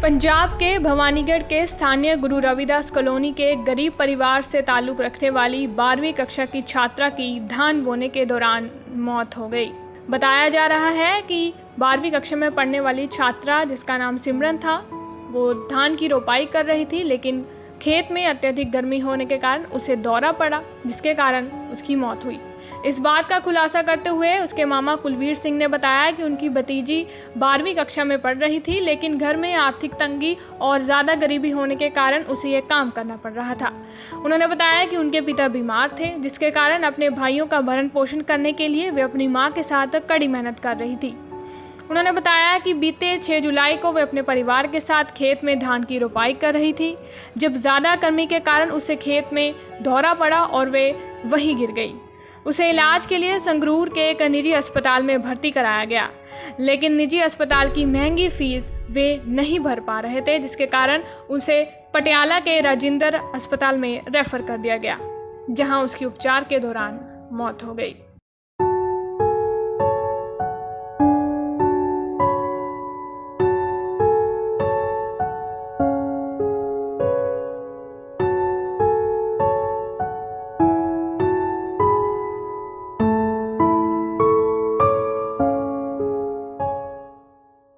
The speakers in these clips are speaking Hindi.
पंजाब के भवानीगढ़ के स्थानीय गुरु रविदास कॉलोनी के एक गरीब परिवार से ताल्लुक रखने वाली 12वीं कक्षा की छात्रा की धान बोने के दौरान मौत हो गई। बताया जा रहा है कि 12वीं कक्षा में पढ़ने वाली छात्रा, जिसका नाम सिमरन था, वो धान की रोपाई कर रही थी, लेकिन खेत में अत्यधिक गर्मी होने के कारण उसे दौरा पड़ा, जिसके कारण उसकी मौत हुई। इस बात का खुलासा करते हुए उसके मामा कुलवीर सिंह ने बताया कि उनकी भतीजी 12वीं कक्षा में पढ़ रही थी, लेकिन घर में आर्थिक तंगी और ज़्यादा गरीबी होने के कारण उसे ये काम करना पड़ रहा था। उन्होंने बताया कि उनके पिता बीमार थे, जिसके कारण अपने भाइयों का भरण पोषण करने के लिए वे अपनी माँ के साथ कड़ी मेहनत कर रही थी। उन्होंने बताया कि बीते 6 जुलाई को वे अपने परिवार के साथ खेत में धान की रोपाई कर रही थी, जब ज़्यादा गर्मी के कारण उसे खेत में दौरा पड़ा और वे वहीं गिर गई। उसे इलाज के लिए संगरूर के एक निजी अस्पताल में भर्ती कराया गया, लेकिन निजी अस्पताल की महंगी फीस वे नहीं भर पा रहे थे, जिसके कारण उसे पटियाला के राजेंद्र अस्पताल में रेफर कर दिया गया, जहां उसकी उपचार के दौरान मौत हो गई।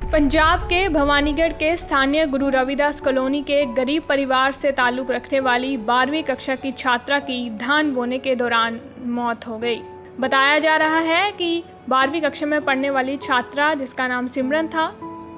पंजाब के भवानीगढ़ के स्थानीय गुरु रविदास कॉलोनी के एक गरीब परिवार से ताल्लुक रखने वाली 12वीं कक्षा की छात्रा की धान बोने के दौरान मौत हो गई। बताया जा रहा है कि 12वीं कक्षा में पढ़ने वाली छात्रा, जिसका नाम सिमरन था,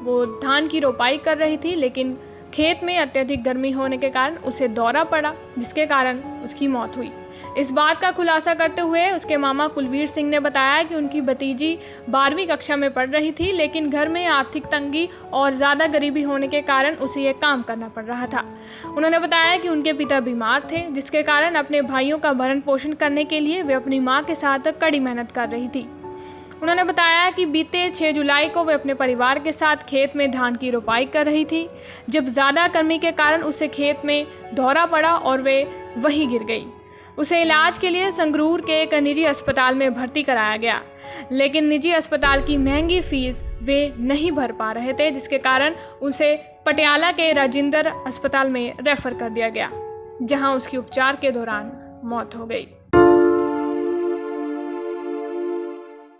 वो धान की रोपाई कर रही थी, लेकिन खेत में अत्यधिक गर्मी होने के कारण उसे दौरा पड़ा, जिसके कारण उसकी मौत हुई। इस बात का खुलासा करते हुए उसके मामा कुलवीर सिंह ने बताया कि उनकी भतीजी 12वीं कक्षा में पढ़ रही थी, लेकिन घर में आर्थिक तंगी और ज़्यादा गरीबी होने के कारण उसे ये काम करना पड़ रहा था। उन्होंने बताया कि उनके पिता बीमार थे, जिसके कारण अपने भाइयों का भरण पोषण करने के लिए वे अपनी माँ के साथ कड़ी मेहनत कर रही थी। उन्होंने बताया कि बीते 6 जुलाई को वे अपने परिवार के साथ खेत में धान की रोपाई कर रही थी, जब ज़्यादा गर्मी के कारण उसे खेत में दौरा पड़ा और वे वहीं गिर गई। उसे इलाज के लिए संगरूर के एक निजी अस्पताल में भर्ती कराया गया, लेकिन निजी अस्पताल की महंगी फीस वे नहीं भर पा रहे थे, जिसके कारण उसे पटियाला के राजेंद्र अस्पताल में रेफर कर दिया गया, जहां उसकी उपचार के दौरान मौत हो गई।